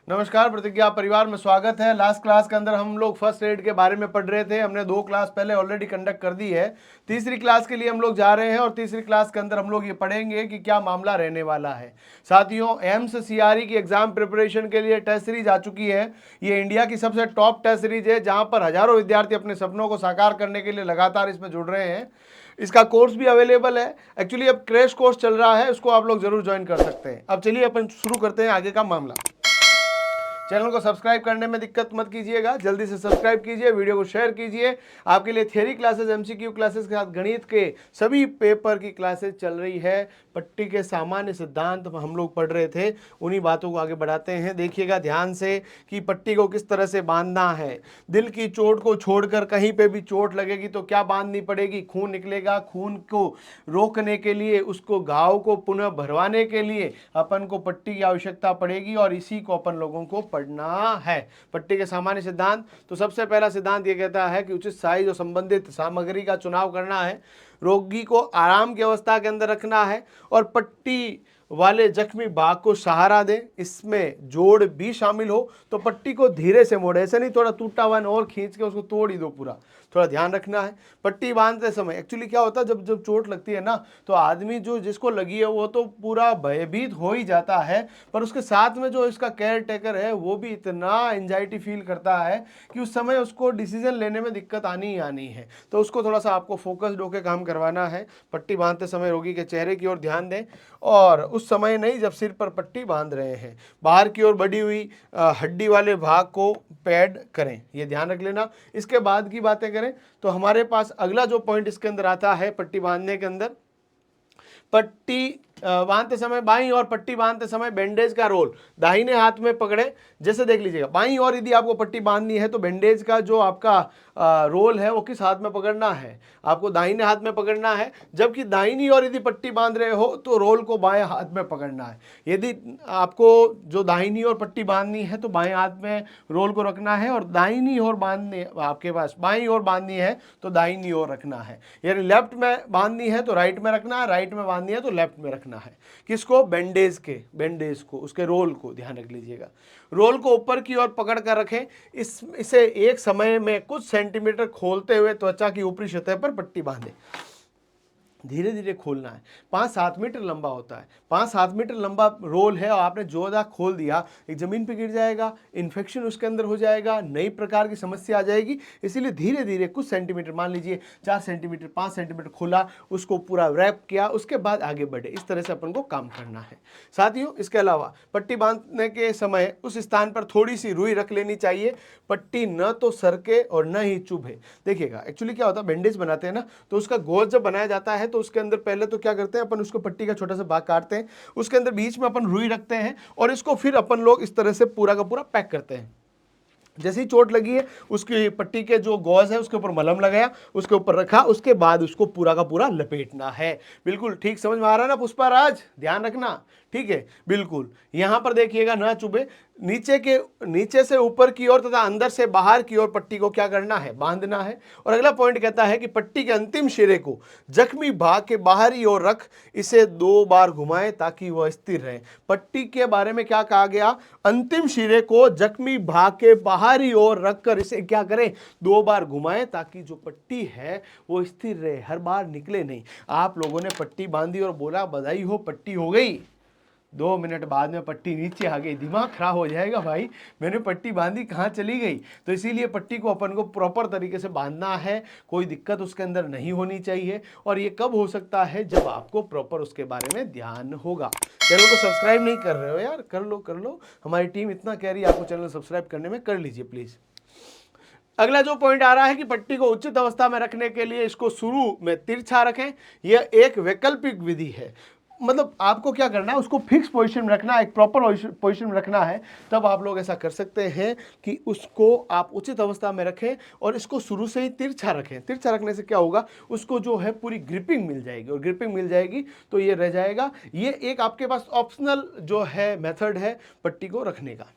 नमस्कार, प्रतिज्ञा परिवार में स्वागत है। लास्ट क्लास के अंदर हम लोग फर्स्ट एड के बारे में पढ़ रहे थे। हमने 2 क्लास पहले ऑलरेडी कंडक्ट कर दी है। तीसरी क्लास के लिए हम लोग जा रहे हैं और तीसरी क्लास के अंदर हम लोग ये पढ़ेंगे कि क्या मामला रहने वाला है। साथियों, एम्स सीआरई की एग्जाम प्रिपरेशन के लिए टेस्ट सीरीज आ चुकी है। ये इंडिया की सबसे टॉप टेस्ट सीरीज है, जहां पर हजारों विद्यार्थी अपने सपनों को साकार करने के लिए लगातार इसमें जुड़ रहे हैं। इसका कोर्स भी अवेलेबल है। एक्चुअली अब क्रैश कोर्स चल रहा है, उसको आप लोग जरूर ज्वाइन कर सकते हैं। अब चलिए अपन शुरू करते हैं आगे का मामला। चैनल को सब्सक्राइब करने में दिक्कत मत कीजिएगा, जल्दी से सब्सक्राइब कीजिए, वीडियो को शेयर कीजिए। आपके लिए थियरी क्लासेस, एमसीक्यू क्लासेस के साथ गणित के सभी पेपर की क्लासेस चल रही है। पट्टी के सामान्य सिद्धांत हम लोग पढ़ रहे थे, उन्हीं बातों को आगे बढ़ाते हैं। देखिएगा ध्यान से कि पट्टी को किस तरह से बांधना है। दिल की चोट को छोड़कर कहीं पे भी चोट लगेगी तो क्या बांधनी पड़ेगी? खून निकलेगा, खून को रोकने के लिए, उसको घाव को पुनः भरवाने के लिए अपन को पट्टी की आवश्यकता पड़ेगी और इसी को अपन लोगों को पढ़ना है। पट्टी के सामान्य सिद्धांत, तो सबसे पहला सिद्धांत ये कहता है कि उचित साइज और संबंधित सामग्री का चुनाव करना है, रोगी को आराम की अवस्था के अंदर रखना है और पट्टी वाले जख्मी भाग को सहारा दें। इसमें जोड़ भी शामिल हो तो पट्टी को धीरे से मोड़े, ऐसे नहीं थोड़ा टूटा हुआ और खींच के उसको तोड़ ही दो पूरा, थोड़ा ध्यान रखना है। पट्टी बांधते समय एक्चुअली क्या होता है, जब जब चोट लगती है ना, तो आदमी जो जिसको लगी है वो तो पूरा भयभीत हो ही जाता है, पर उसके साथ में जो इसका केयर टेकर है वो भी इतना एंजाइटी फील करता है कि उस समय उसको डिसीजन लेने में दिक्कत आनी ही आनी है। तो उसको थोड़ा सा आपको फोकस्ड होकर काम करवाना है। पट्टी बांधते समय रोगी के चेहरे की ओर ध्यान दें, और उस समय नहीं जब सिर पर पट्टी बांध रहे हैं। बाहर की ओर बढ़ी हुई हड्डी वाले भाग को पैड करें, ये ध्यान रख लेना। इसके बाद की बातें करें तो हमारे पास अगला जो पॉइंट इसके अंदर आता है, पट्टी बांधने के अंदर, पट्टी बांधते समय बाईं और पट्टी बांधते समय बैंडेज का रोल दाहिने हाथ में पकड़े। जैसे देख लीजिएगा, बाईं और यदि आपको पट्टी बांधनी है तो बैंडेज का जो आपका रोल है वो किस हाथ में पकड़ना है? आपको दाहिने हाथ में पकड़ना है। जबकि दाहिनी और यदि पट्टी बांध रहे हो तो रोल को बाएं हाथ में पकड़ना है। यदि आपको जो दाहिनी और पट्टी बांधनी है तो बाएं हाथ में रोल को रखना है, और दाहिनी ओर बांधनी, आपके पास बाईं ओर बांधनी है तो दाहिनी ओर रखना है। यानी लेफ्ट में बांधनी है तो राइट में रखना है, राइट में बांधनी है तो लेफ्ट में रखना है। किसको? बैंडेज को, उसके रोल को ध्यान रख लीजिएगा। रोल को ऊपर की ओर पकड़ कर रखें। इसे एक समय में कुछ सेंटीमीटर खोलते हुए त्वचा की ऊपरी सतह पर पट्टी बांधें। धीरे धीरे खोलना है। 5-7 मीटर लंबा होता है, 5-7 मीटर लंबा रोल है और आपने जोरदार खोल दिया, एक जमीन पे गिर जाएगा, इन्फेक्शन उसके अंदर हो जाएगा, नई प्रकार की समस्या आ जाएगी। इसीलिए धीरे धीरे कुछ सेंटीमीटर, मान लीजिए 4 सेंटीमीटर 5 सेंटीमीटर खोला, उसको पूरा रैप किया, उसके बाद आगे बढ़े। इस तरह से अपन को काम करना है साथियों। इसके अलावा पट्टी बांधने के समय उस स्थान पर थोड़ी सी रुई रख लेनी चाहिए। पट्टी न तो सरके और न ही चुभे। देखिएगा एक्चुअली क्या होता है, बैंडेज बनाते हैं ना, तो उसका गोल जब बनाया जाता है तो उसके अंदर पहले तो क्या करते हैं अपन, उसको पट्टी का छोटा सा भाग काटते हैं, उसके अंदर बीच में अपन रुई रखते हैं और इसको फिर अपन लोग इस तरह से पूरा का पूरा पैक करते हैं। जैसे ही चोट लगी है, उसकी पट्टी के जो गॉज है उसके ऊपर मलहम लगाया, उसके ऊपर रखा, उसके बाद उसको पूरा का पूरा लपेटना है। बिल्कुल ठीक समझ में आ रहा है ना पुष्पाराज? ध्यान रखना, ठीक है। बिल्कुल यहां पर देखिएगा, ना चुभे। नीचे से ऊपर की ओर तथा अंदर से बाहर की ओर पट्टी को क्या करना है? बांधना है। और अगला पॉइंट कहता है कि पट्टी के अंतिम सिरे को जख्मी भाग के बाहरी ओर रख इसे 2 बार घुमाएं ताकि वह स्थिर रहे। पट्टी के बारे में क्या कहा गया? अंतिम सिरे को जख्मी भाग के बाहरी ओर रखकर इसे क्या करें? 2 बार घुमाएं ताकि जो पट्टी है वो स्थिर रहे, हर बार निकले नहीं। आप लोगों ने पट्टी बांधी और बोला बधाई हो पट्टी हो गई, 2 मिनट बाद में पट्टी नीचे आ गई, दिमाग खराब हो जाएगा भाई, मैंने पट्टी बांधी कहाँ चली गई। तो इसीलिए पट्टी को अपन को प्रॉपर तरीके से बांधना है, कोई दिक्कत उसके अंदर नहीं होनी चाहिए। और ये कब हो सकता है? जब आपको प्रॉपर उसके बारे में ध्यान होगा। चैनल को सब्सक्राइब नहीं कर रहे हो यार, कर लो, हमारी टीम इतना कह रही है आपको चैनल सब्सक्राइब करने में, कर लीजिए प्लीज। अगला जो पॉइंट आ रहा है कि पट्टी को उचित अवस्था में रखने के लिए इसको शुरू में तिरछा रखें। यह एक वैकल्पिक विधि है। मतलब आपको क्या करना है, उसको फिक्स पोजीशन में रखना है, एक प्रॉपर पोजीशन में रखना है। तब आप लोग ऐसा कर सकते हैं कि उसको आप उचित अवस्था में रखें और इसको शुरू से ही तिरछा रखें। तिरछा रखने से क्या होगा, उसको जो है पूरी ग्रिपिंग मिल जाएगी, और ग्रिपिंग मिल जाएगी तो ये रह जाएगा। ये एक आपके पास ऑप्शनल जो है मेथड है पट्टी को रखने का।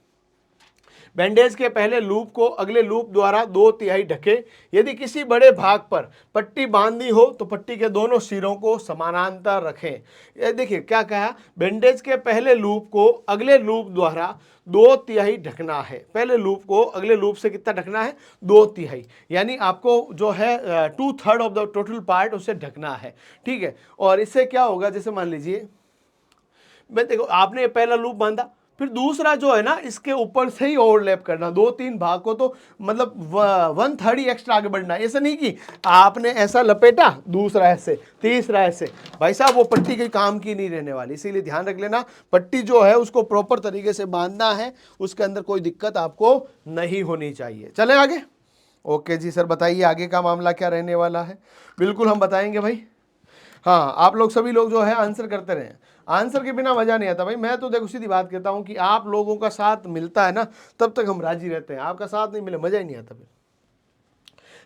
बैंडेज के पहले लूप को अगले लूप द्वारा 2/3 ढके। यदि किसी बड़े भाग पर पट्टी बांधनी हो तो पट्टी के दोनों सिरों को समानांतर रखें। ये देखिए क्या कहा, बैंडेज के पहले लूप को अगले लूप द्वारा 2/3 ढकना है। पहले लूप को अगले लूप से कितना ढकना है, 2/3, यानी आपको जो है 2/3 ऑफ द टोटल पार्ट उसे ढकना है। ठीक है, और इससे क्या होगा, जैसे मान लीजिए मैं देखो आपने पहला लूप बांधा, फिर दूसरा जो है ना इसके ऊपर से ही ओवरलैप करना, 2-3 भाग को तो मतलब 1/3 ही एक्स्ट्रा आगे बढ़ना है। ऐसा नहीं कि आपने ऐसा लपेटा, दूसरा ऐसे, तीसरा ऐसे, भाई साहब वो पट्टी के काम की नहीं रहने वाली। इसीलिए ध्यान रख लेना, पट्टी जो है उसको प्रॉपर तरीके से बांधना है, उसके अंदर कोई दिक्कत आपको नहीं होनी चाहिए। चले आगे। ओके जी सर, बताइए आगे का मामला क्या रहने वाला है। बिल्कुल हम बताएंगे भाई। हाँ, आप लोग सभी लोग जो है आंसर करते रहें, आंसर के बिना मजा नहीं आता भाई। मैं तो देखो सीधी बात कहता हूं कि आप लोगों का साथ मिलता है ना तब तक हम राजी रहते हैं, आपका साथ नहीं मिले मजा ही नहीं आता फिर।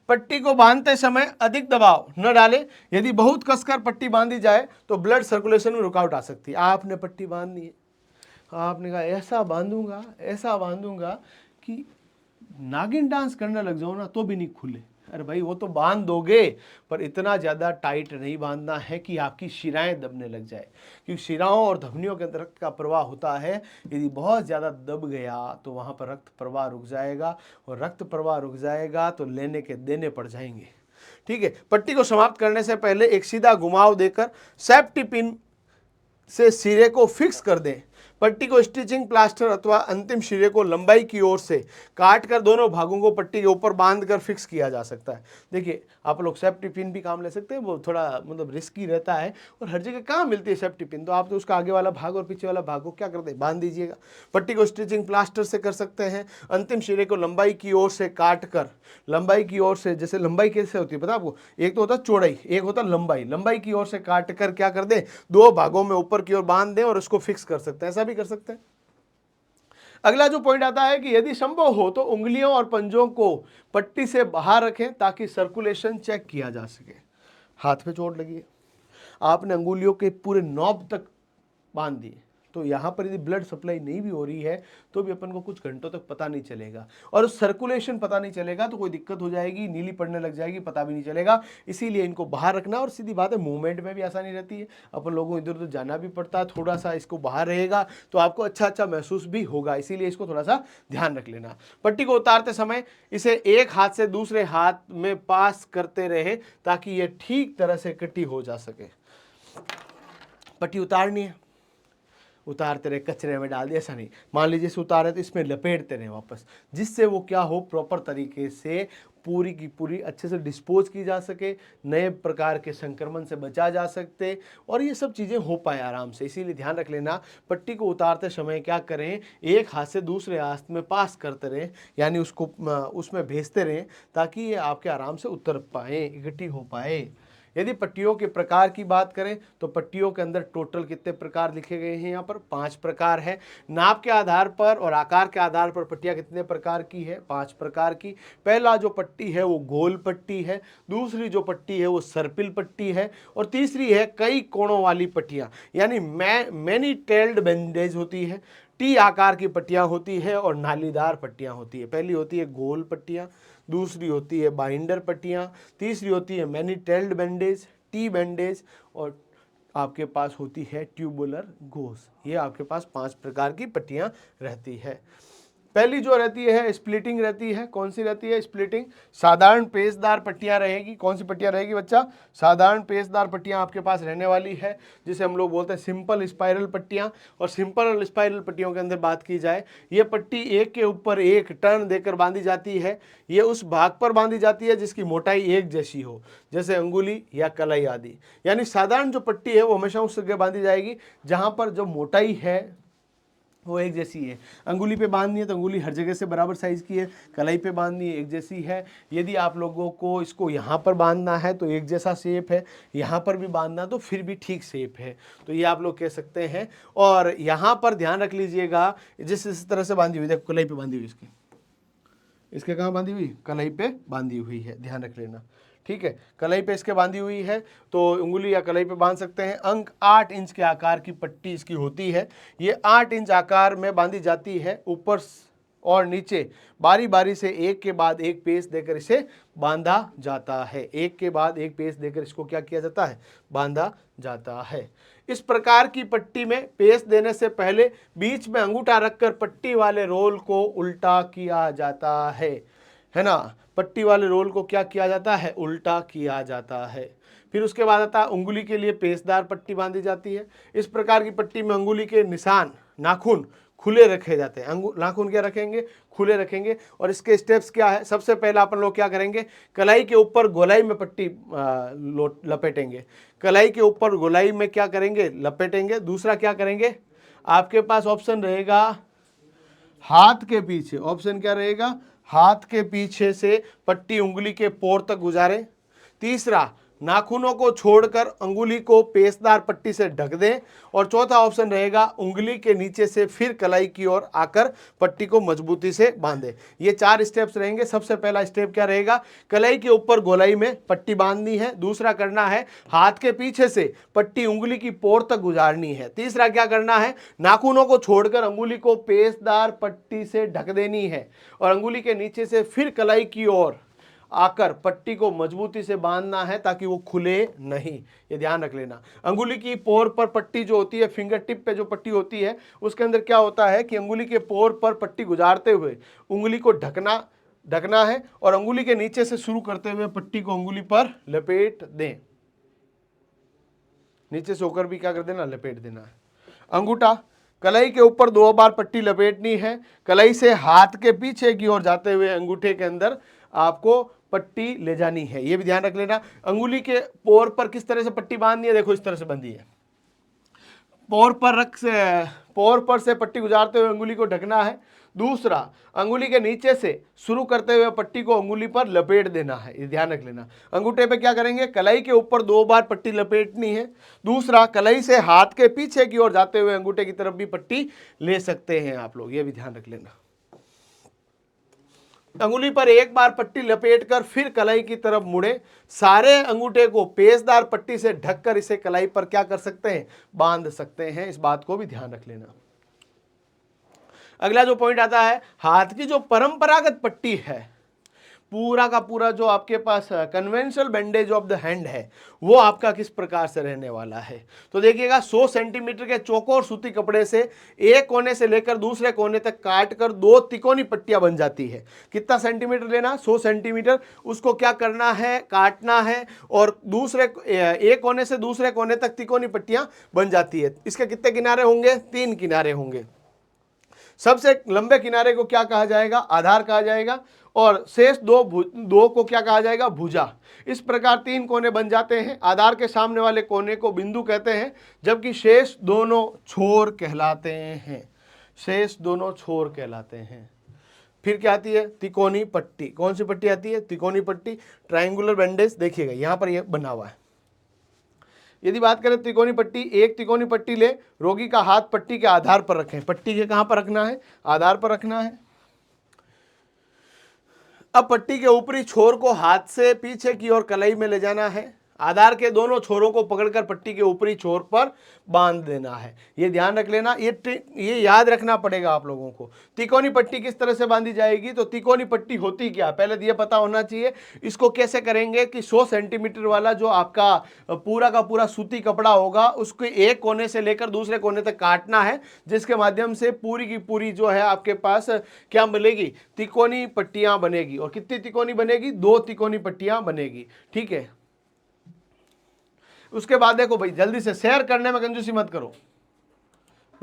पट्टी को बांधते समय अधिक दबाव न डालें। यदि बहुत कसकर पट्टी बांधी जाए तो ब्लड सर्कुलेशन में रुकावट आ सकती है। आपने पट्टी बांधनी है, आपने कहा ऐसा बांधूंगा कि नागिन डांस करने लग जाओ ना तो भी नहीं खुले। अरे भाई वो तो बांध दोगे, पर इतना ज़्यादा टाइट नहीं बांधना है कि आपकी शिराएं दबने लग जाए, क्योंकि शिराओं और धमनियों के अंदर रक्त का प्रवाह होता है। यदि बहुत ज़्यादा दब गया तो वहाँ पर रक्त प्रवाह रुक जाएगा, और रक्त प्रवाह रुक जाएगा तो लेने के देने पड़ जाएंगे। ठीक है, पट्टी को समाप्त करने से पहले एक सीधा घुमाव देकर सेफ्टी पिन से सिरे को फिक्स कर दें। पट्टी को स्टिचिंग प्लास्टर अथवा अंतिम सिरे को लंबाई की ओर से काट कर दोनों भागों को पट्टी के ऊपर बांध कर फिक्स किया जा सकता है। देखिए आप लोग सेफ्टी पिन भी काम ले सकते हैं, वो थोड़ा मतलब रिस्की रहता है और हर जगह कहाँ मिलती है सेफ्टी पिन, तो आप तो उसका आगे वाला भाग और पीछे वाला भाग को क्या कर दे, बांध दीजिएगा। पट्टी को स्टिचिंग प्लास्टर से कर सकते हैं। अंतिम सिरे को लंबाई की ओर से काट कर, लंबाई की ओर से, जैसे लंबाई कैसे होती है पता आपको, एक तो होता है चौड़ाई, एक होता है लंबाई, लंबाई की ओर से काट कर क्या कर दें, दो भागों में ऊपर की ओर बांध दें और उसको फिक्स कर सकते हैं, ऐसा भी कर सकते हैं। अगला जो पॉइंट आता है कि यदि संभव हो तो उंगलियों और पंजों को पट्टी से बाहर रखें ताकि सर्कुलेशन चेक किया जा सके। हाथ पे चोट लगी है, आपने अंगुलियों के पूरे नॉब तक बांध दिए, तो यहाँ पर यदि ब्लड सप्लाई नहीं भी हो रही है तो भी अपन को कुछ घंटों तक पता नहीं चलेगा, और सर्कुलेशन पता नहीं चलेगा तो कोई दिक्कत हो जाएगी, नीली पड़ने लग जाएगी, पता भी नहीं चलेगा। इसीलिए इनको बाहर रखना, और सीधी बात है मूवमेंट में भी आसानी रहती है, अपन लोगों को इधर उधर जाना भी पड़ता है, थोड़ा सा इसको बाहर रहेगा तो आपको अच्छा महसूस भी होगा, इसीलिए इसको थोड़ा सा ध्यान रख लेना। पट्टी को उतारते समय इसे एक हाथ से दूसरे हाथ में पास करते रहे ताकि ये ठीक तरह से इकट्ठी हो जा सके। पट्टी उतारनी है, उतारते रहे, कचरे में डाल दिया, ऐसा नहीं। मान लीजिए इसे उतारे तो इसमें लपेटते रहे वापस, जिससे वो क्या हो, प्रॉपर तरीके से पूरी की पूरी अच्छे से डिस्पोज की जा सके, नए प्रकार के संक्रमण से बचा जा सकते, और ये सब चीज़ें हो पाए आराम से। इसीलिए ध्यान रख लेना, पट्टी को उतारते समय क्या करें, एक हाथ से दूसरे हाथ में पास करते रहें, यानी उसको उसमें भेजते रहें ताकि ये आपके आराम से उतर पाए, इकट्ठी हो पाए। यदि पट्टियों के प्रकार की बात करें तो पट्टियों के अंदर टोटल कितने प्रकार लिखे गए हैं, यहाँ पर 5 प्रकार है। नाप के आधार पर और आकार के आधार पर पट्टियाँ कितने प्रकार की है, 5 प्रकार की। पहला जो पट्टी है वो गोल पट्टी है, दूसरी जो पट्टी है वो सर्पिल पट्टी है, और तीसरी है कई कोणों वाली पट्टियाँ, यानी मैनी टेल्ड बैंडेज होती है। टी आकार की पट्टियाँ होती है और नालीदार पट्टियाँ होती है। पहली होती है गोल पट्टियाँ, दूसरी होती है बाइंडर पट्टियाँ, तीसरी होती है many tailed bandage, T bandage, और आपके पास होती है ट्यूबुलर गोज। ये आपके पास 5 प्रकार की पट्टियाँ रहती है। पहली जो रहती है स्प्लिटिंग रहती है। कौन सी रहती है स्प्लिटिंग, साधारण पेचदार पट्टियाँ रहेगी। कौन सी पट्टियाँ रहेगी बच्चा, साधारण पेचदार पट्टियाँ आपके पास रहने वाली है, जिसे हम लोग बोलते हैं सिंपल स्पाइरल पट्टियाँ। और सिंपल और स्पाइरल पट्टियों के अंदर बात की जाए, ये पट्टी एक के ऊपर एक टर्न देकर बांधी जाती है। ये उस भाग पर बांधी जाती है जिसकी मोटाई एक जैसी हो, जैसे अंगुली या कलाई आदि। यानी साधारण जो पट्टी है वो हमेशा उस जगह बांधी जाएगी जहाँ पर जो मोटाई है वो एक जैसी है। अंगुली पे बांधनी है तो अंगुली हर जगह से बराबर साइज़ की है, कलाई पे बांधनी है एक जैसी है। यदि आप लोगों को इसको यहाँ पर बांधना है तो एक जैसा शेप है, यहाँ पर भी बांधना तो फिर भी ठीक शेप है, तो ये आप लोग कह सकते हैं। और यहाँ पर ध्यान रख लीजिएगा, जिस तरह से बांधी हुई, देखो कलाई पे बांधी हुई, इसके कहाँ बांधी हुई, कलाई पे बांधी हुई है, ध्यान रख लेना। ठीक है, कलाई पे इसके बांधी हुई है तो उंगली या कलाई पे बांध सकते हैं। अंक 8 इंच के आकार की पट्टी इसकी होती है। ये 8 इंच आकार में बांधी जाती है। ऊपर और नीचे बारी बारी से एक के बाद एक पेच देकर इसे बांधा जाता है। एक के बाद एक पेच देकर इसको क्या किया जाता है? बांधा जाता है। इस प्रकार की पट्टी में पेच देने से पहले बीच में अंगूठा रखकर पट्टी वाले रोल को उल्टा किया जाता है ना। पट्टी वाले रोल को क्या किया जाता है? उल्टा किया जाता है। फिर उसके बाद आता है उंगली के लिए पेचदार पट्टी बांधी जाती है। इस प्रकार की पट्टी में उंगली के निशान, नाखून खुले रखे जाते हैं। नाखून क्या रखेंगे? खुले रखेंगे। और इसके स्टेप्स क्या है? सबसे पहला अपन लोग क्या करेंगे? कलाई के ऊपर गोलाई में पट्टी लपेटेंगे। कलाई के ऊपर गोलाई में क्या करेंगे? लपेटेंगे। दूसरा क्या करेंगे? आपके पास ऑप्शन रहेगा हाथ के पीछे। ऑप्शन क्या रहेगा? हाथ के पीछे से पट्टी उंगली के पोर तक गुजारें। तीसरा, नाखूनों को छोड़कर अंगुली को पेचदार पट्टी से ढक दें। और चौथा ऑप्शन रहेगा उंगली के नीचे से फिर कलाई की ओर आकर पट्टी को मजबूती से बांधें। ये 4 स्टेप्स रहेंगे। सबसे पहला स्टेप क्या रहेगा? कलाई के ऊपर गोलाई में पट्टी बांधनी है। दूसरा करना है हाथ के पीछे से पट्टी उंगली की पोर तक गुजारनी है। तीसरा क्या करना है? नाखूनों को छोड़कर अंगुली को पेचदार पट्टी से ढक देनी है और अंगुली के नीचे से फिर कलाई की ओर आकर पट्टी को मजबूती से बांधना है ताकि वो खुले नहीं। ये ध्यान रख लेना। अंगुली की पोर पर पट्टी जो होती है, फिंगर टिप पे जो पट्टी होती है, उसके अंदर क्या होता है कि अंगुली के पोर पर पट्टी गुजारते हुए उंगली को ढकना है और अंगुली के नीचे से शुरू करते हुए पट्टी को अंगुली पर लपेट दें। नीचे से होकर भी क्या कर देना? लपेट देना है। अंगूठा कलाई के ऊपर 2 बार पट्टी लपेटनी है। कलाई से हाथ के पीछे की ओर जाते हुए अंगूठे के अंदर आपको पट्टी ले जानी है। ये भी ध्यान रख लेना। अंगुली के पोर पर किस तरह से पट्टी बांधनी है? देखो इस तरह से बंधी है। पोर पर से पट्टी गुजारते हुए अंगुली को ढकना है। दूसरा, अंगुली के नीचे से शुरू करते हुए पट्टी को अंगुली पर लपेट देना है। ये ध्यान रख लेना। अंगूठे पे क्या करेंगे? कलाई के ऊपर 2 बार पट्टी लपेटनी है। दूसरा, कलाई से हाथ के पीछे की ओर जाते हुए अंगूठे की तरफ भी पट्टी ले सकते हैं आप लोग। ये भी ध्यान रख लेना। अंगुली पर 1 बार पट्टी लपेटकर फिर कलाई की तरफ मुड़े। सारे अंगूठे को पेचदार पट्टी से ढककर इसे कलाई पर क्या कर सकते हैं? बांध सकते हैं। इस बात को भी ध्यान रख लेना। अगला जो पॉइंट आता है, हाथ की जो परंपरागत पट्टी है, पूरा का पूरा जो आपके पास conventional bandage of the hand है, वो आपका किस प्रकार से रहने वाला है। तो देखिएगा 100 सेंटीमीटर के चौकोर सूती कपड़े से एक कोने से लेकर दूसरे कोने तक काटकर 2 तिकोनी पट्टियां बन जाती है। कितना सेंटीमीटर लेना? 100 सेंटीमीटर। उसको क्या करना है? काटना है और एक कोने से दूसरे कोने तक तिकोनी पट्टियां बन जाती है। इसके कितने किनारे होंगे? 3 किनारे होंगे। सबसे लंबे किनारे को क्या कहा जाएगा? आधार कहा जाएगा। और शेष दो को क्या कहा जाएगा? भुजा। इस प्रकार 3 कोने बन जाते हैं। आधार के सामने वाले कोने को बिंदु कहते हैं, जबकि शेष दोनों छोर कहलाते हैं। शेष दोनों छोर कहलाते हैं। फिर क्या आती है? तिकोनी पट्टी। कौन सी पट्टी आती है? तिकोनी पट्टी। ट्रायंगुलर बैंडेज देखिएगा यहां पर यह बना हुआ है। यदि बात करें त्रिकोणी पट्टी, एक त्रिकोणी पट्टी ले, रोगी का हाथ पट्टी के आधार पर रखें। पट्टी के कहां पर रखना है? आधार पर रखना है। अब पट्टी के ऊपरी छोर को हाथ से पीछे की ओर कलाई में ले जाना है। आधार के दोनों छोरों को पकड़कर पट्टी के ऊपरी छोर पर बांध देना है। ये ध्यान रख लेना। ये याद रखना पड़ेगा आप लोगों को। तिकोनी पट्टी किस तरह से बांधी जाएगी? तो तिकोनी पट्टी होती क्या, पहले ये पता होना चाहिए। इसको कैसे करेंगे कि 100 सेंटीमीटर वाला जो आपका पूरा का पूरा सूती कपड़ा होगा, उसको एक कोने से लेकर दूसरे कोने तक काटना है, जिसके माध्यम से पूरी की पूरी जो है आपके पास क्या बनेगी? तिकोनी पट्टियां बनेगी। और कितनी तिकोनी बनेगी? 2 तिकोनी पट्टियां बनेगी। ठीक है। उसके बाद देखो भाई, जल्दी से शेयर करने में कंजूसी मत करो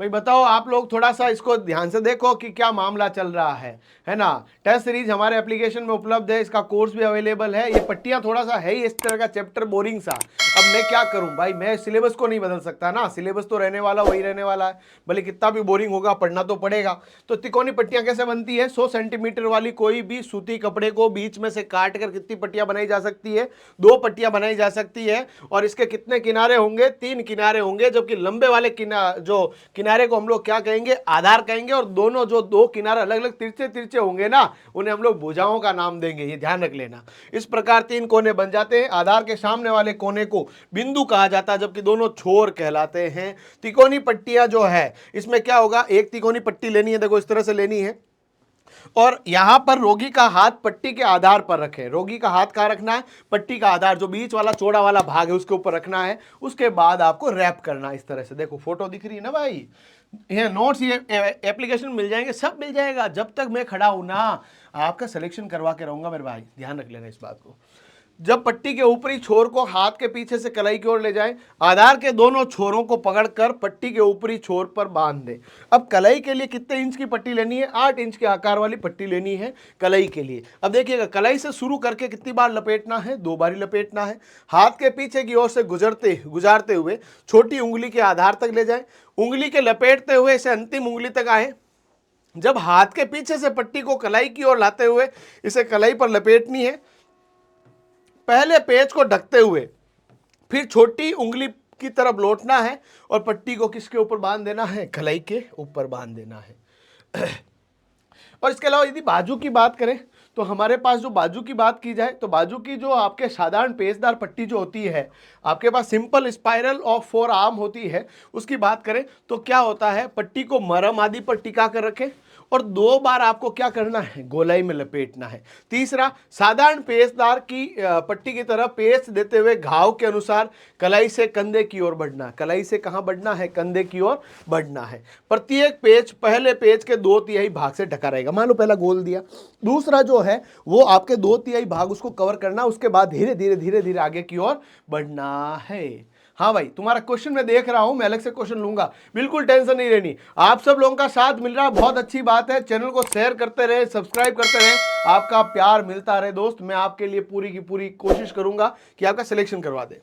भाई। बताओ आप लोग, थोड़ा सा इसको ध्यान से देखो कि क्या मामला चल रहा है ना। टेस्ट सीरीज हमारे एप्लीकेशन में उपलब्ध है, इसका कोर्स भी अवेलेबल है। ये पट्टियां थोड़ा सा है ही इस तरह का चैप्टर बोरिंग सा। अब मैं क्या करूं भाई, मैं सिलेबस को नहीं बदल सकता ना। सिलेबस तो रहने वाला वही रहने वाला है, भले कितना भी बोरिंग होगा, पढ़ना तो पड़ेगा। तो तिकोनी पट्टियां कैसे बनती है? 100 सेंटीमीटर वाली कोई भी सूती कपड़े को बीच में से काट कर कितनी पट्टियां बनाई जा सकती है? 2 पट्टियां बनाई जा सकती है। और इसके कितने किनारे होंगे? 3 किनारे होंगे। जबकि लंबे वाले किनारे को हम लोग क्या कहेंगे? आधार कहेंगे। और दोनों जो 2 किनारे अलग अलग तिरछे तिरछे होंगे ना, उन्हें हम लोग भुजाओं का नाम देंगे। ये ध्यान रख लेना। इस प्रकार 3 कोने बन जाते हैं। आधार के सामने वाले कोने को बिंदु कहा जाता है, जबकि दोनों छोर कहलाते हैं। तिकोनी पट्टियां जो है, इसमें क्या होगा? एक तिकोनी पट्टी लेनी है, देखो इस तरह से लेनी है। और यहां पर रोगी का हाथ पट्टी के आधार पर रखें। रोगी का हाथ कहां रखना है? पट्टी का आधार, जो बीच वाला चौड़ा वाला भाग है उसके ऊपर रखना है। उसके बाद आपको रैप करना है इस तरह से। देखो फोटो दिख रही है ना भाई, ये नोट्स, ये एप्लीकेशन मिल जाएंगे, सब मिल जाएगा। जब तक मैं खड़ा हूं ना, आपका सिलेक्शन करवा के रहूंगा मेरे भाई, ध्यान रख लेना इस बात को। जब पट्टी के ऊपरी छोर को हाथ के पीछे से कलाई की ओर ले जाएं, आधार के दोनों छोरों को पकड़कर पट्टी के ऊपरी छोर पर बांध दें। अब कलाई के लिए कितने इंच की पट्टी लेनी है? 8 इंच के आकार वाली पट्टी लेनी है कलाई के लिए। अब देखिएगा, कलाई से शुरू करके कितनी बार लपेटना है? 2 बार ही लपेटना है। हाथ के पीछे की ओर से गुजारते हुए छोटी उंगली के आधार तक ले जाएं। उंगली के लपेटते हुए इसे अंतिम उंगली तक आए। जब हाथ के पीछे से पट्टी को कलाई की ओर लाते हुए इसे कलाई पर लपेटनी है। पहले पेच को ढकते हुए फिर छोटी उंगली की तरफ लौटना है और पट्टी को किसके ऊपर बांध देना है? कलाई के ऊपर बांध देना है। और इसके अलावा यदि बाजू की बात करें तो हमारे पास जो बाजू की बात की जाए तो बाजू की जो आपके साधारण पेचदार पट्टी जो होती है, आपके पास सिंपल स्पाइरल ऑफ 4 आर्म होती है, उसकी बात करें तो क्या होता है? पट्टी को मरहम आदि पर टिका कर रखें और 2 बार आपको क्या करना है? गोलाई में लपेटना है। तीसरा, साधारण पेचदार की पट्टी की तरह पेच देते हुए घाव के अनुसार कलाई से कंधे की ओर बढ़ना। कलाई से कहां बढ़ना है? कंधे की ओर बढ़ना है। प्रत्येक पेच पहले पेच के 2/3 भाग से ढका रहेगा। मान लो पहला गोल दिया, दूसरा जो है वो आपके 2/3 भाग उसको कवर करना, उसके बाद धीरे धीरे आगे की ओर बढ़ना है। हाँ भाई, तुम्हारा क्वेश्चन मैं देख रहा हूं, मैं अलग से क्वेश्चन लूंगा, बिल्कुल टेंशन नहीं लेनी। आप सब लोगों का साथ मिल रहा है, बहुत अच्छी बात है। चैनल को शेयर करते रहे, सब्सक्राइब करते रहे, आपका प्यार मिलता रहे दोस्त। मैं आपके लिए पूरी की पूरी कोशिश करूंगा कि आपका सिलेक्शन करवा दे।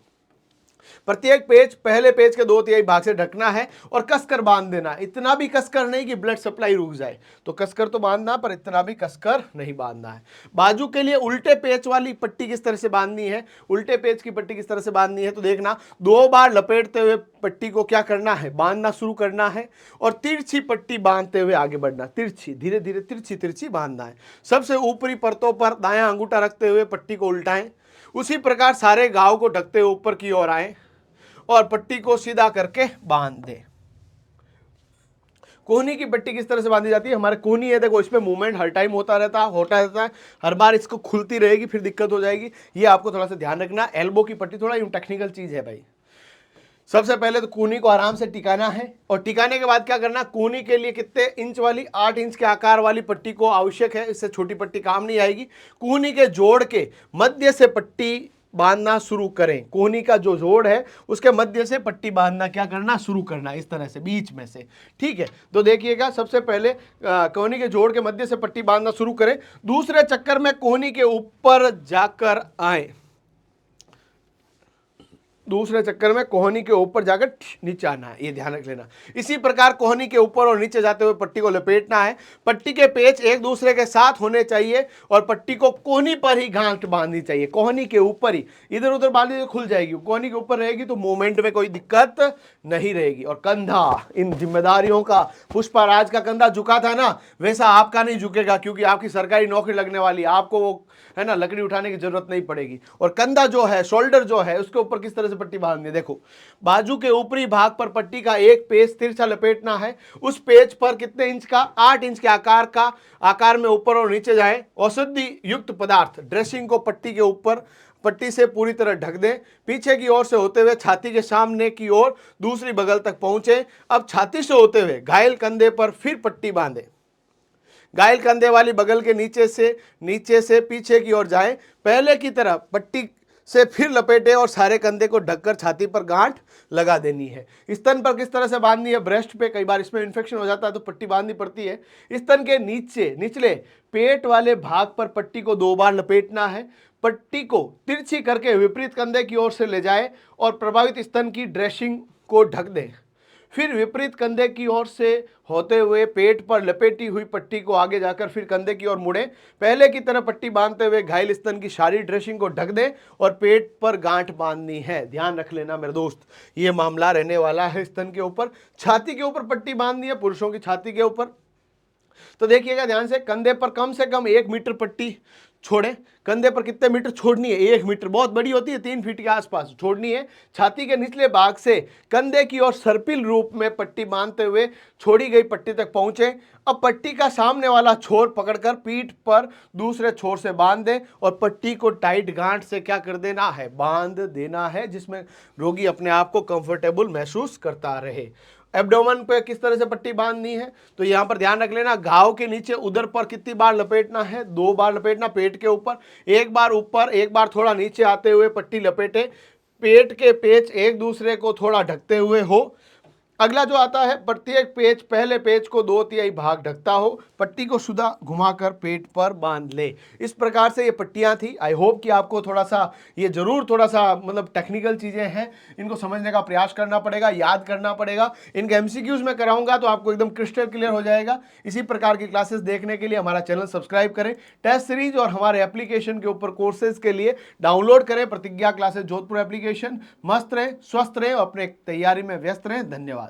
प्रत्येक पेज पहले पेज के 2/3 भाग से ढकना है और कसकर बांध देना। इतना भी कसकर नहीं कि ब्लड सप्लाई रुक जाए, तो कसकर तो बांधना, पर इतना भी कसकर नहीं बांधना है। बाजू के लिए उल्टे पेच वाली पट्टी किस तरह से बांधनी है? उल्टे पेच की पट्टी किस तरह से बांधनी है तो देखना, 2 बार लपेटते हुए पट्टी को क्या करना है? बांधना शुरू करना है और तिरछी पट्टी बांधते हुए आगे बढ़ना। तिरछी, धीरे धीरे तिरछी बांधना है। सबसे ऊपरी परतों पर दायां अंगूठा रखते हुए पट्टी को उल्टाएं। उसी प्रकार सारे घाव को ढकते हुए ऊपर की ओर आए और पट्टी को सीधा करके बांध दें। कोहनी की पट्टी किस तरह से बांधी जाती है? हमारे कोहनी है, देखो इसमें मूवमेंट हर टाइम होता रहता है, हर बार इसको खुलती रहेगी, फिर दिक्कत हो जाएगी। ये आपको थोड़ा सा ध्यान रखना। एल्बो की पट्टी थोड़ा यूं टेक्निकल चीज है भाई। सबसे पहले तो कूहनी को आराम से टिकाना है और टिकाने के बाद क्या करना? कूहनी के लिए कितने इंच वाली? 8 इंच के आकार वाली पट्टी को आवश्यक है, इससे छोटी पट्टी काम नहीं आएगी। कूहनी के जोड़ के मध्य से पट्टी बांधना शुरू करें। कोहनी का जो जोड़ है उसके मध्य से पट्टी बांधना क्या करना? शुरू करना, इस तरह से बीच में से। ठीक है, तो देखिएगा, सबसे पहले कोहनी के जोड़ के मध्य से पट्टी बांधना शुरू करें। दूसरे चक्कर में कोहनी के ऊपर जाकर आए। दूसरे चक्कर में कोहनी के ऊपर जाकर नीचे आना है, ये ध्यान रख लेना। इसी प्रकार कोहनी के ऊपर और नीचे जाते हुए पट्टी को लपेटना है। पट्टी के पेच एक दूसरे के साथ होने चाहिए और पट्टी को कोहनी पर ही गांठ बांधनी चाहिए। कोहनी के ऊपर ही, इधर उधर बांधी तो खुल जाएगी। कोहनी के ऊपर रहेगी तो मूवमेंट में कोई दिक्कत नहीं रहेगी। और कंधा, इन जिम्मेदारियों का, पुष्पाराज का कंधा झुका था ना, वैसा आपका नहीं झुकेगा, क्योंकि आपकी सरकारी नौकरी लगने वाली, आपको वो है ना लकड़ी उठाने की जरूरत नहीं पड़ेगी। और कंधा जो है, शोल्डर जो है, उसके ऊपर किस तरह से पट्टी बांधनी है? देखो, बाजू के ऊपरी भाग पर पट्टी का एक पेच तिरछा लपेटना है। उस पेच पर कितने इंच का? 8 इंच के आकार में ऊपर और नीचे जाए। औषधि युक्त पदार्थ ड्रेसिंग को पट्टी के ऊपर, पट्टी से पूरी तरह ढक दें। पीछे की ओर से होते हुए छाती के सामने की ओर दूसरी बगल तक पहुंचे। अब छाती से होते हुए घायल कंधे पर फिर पट्टी बांधे। घायल कंधे वाली बगल के नीचे से पीछे की ओर जाएं। पहले की तरह पट्टी से फिर लपेटे और सारे कंधे को ढककर छाती पर गांठ लगा देनी है। स्तन पर किस तरह से बांधनी है? ब्रेस्ट पे, कई बार इसमें इन्फेक्शन हो जाता है तो पट्टी बांधनी पड़ती है। स्तन के निचले पेट वाले भाग पर पट्टी को 2 बार लपेटना है। पट्टी को तिरछी करके विपरीत कंधे की ओर से ले जाए और प्रभावित स्तन की ड्रेसिंग को ढक दें। फिर विपरीत कंधे की ओर से होते हुए पेट पर लपेटी हुई पट्टी को आगे जाकर फिर कंधे की ओर मुड़े। पहले की तरह पट्टी बांधते हुए घायल स्तन की सारी ड्रेसिंग को ढक दें और पेट पर गांठ बांधनी है। ध्यान रख लेना मेरे दोस्त, ये मामला रहने वाला है स्तन के ऊपर। छाती के ऊपर पट्टी बांधनी है, पुरुषों की छाती के ऊपर। तो देखिएगा ध्यान से, कंधे पर कम से कम 1 मीटर पट्टी छोड़ें। कंधे पर कितने मीटर छोड़नी है? 1 मीटर, बहुत बड़ी होती है, 3 फीट के आसपास छोड़नी है। छाती के निचले भाग से कंधे की ओर सर्पिल रूप में पट्टी बांधते हुए छोड़ी गई पट्टी तक पहुंचे। अब पट्टी का सामने वाला छोर पकड़कर पीठ पर दूसरे छोर से बांध दें और पट्टी को टाइट गांठ से क्या कर देना है? बांध देना है, जिसमें रोगी अपने आप को कंफर्टेबल महसूस करता रहे। एब्डोमेन पे किस तरह से पट्टी बांधनी है? तो यहां पर ध्यान रख लेना, घाव के नीचे उदर पर कितनी बार लपेटना है? 2 बार लपेटना। पेट के ऊपर 1 बार ऊपर, 1 बार थोड़ा नीचे आते हुए पट्टी लपेटे। पेट के पेच एक दूसरे को थोड़ा ढकते हुए हो। अगला जो आता है, प्रत्येक पेच पहले पेच को 2/3 भाग ढकता हो। पट्टी को सीधा घुमाकर पेट पर बांध ले। इस प्रकार से ये पट्टियां थी। आई होप कि आपको थोड़ा सा ये जरूर थोड़ा सा मतलब टेक्निकल चीजें हैं, इनको समझने का प्रयास करना पड़ेगा, याद करना पड़ेगा। इनके एमसीक्यूज में कराऊंगा तो आपको एकदम क्रिस्टल क्लियर हो जाएगा। इसी प्रकार की क्लासेस देखने के लिए हमारा चैनल सब्सक्राइब करें। टेस्ट सीरीज और हमारे एप्लीकेशन के ऊपर कोर्सेज के लिए डाउनलोड करें प्रतिज्ञा क्लासेस जोधपुर एप्लीकेशन। मस्त रहें, स्वस्थ रहें, अपने तैयारी में व्यस्त रहें। धन्यवाद।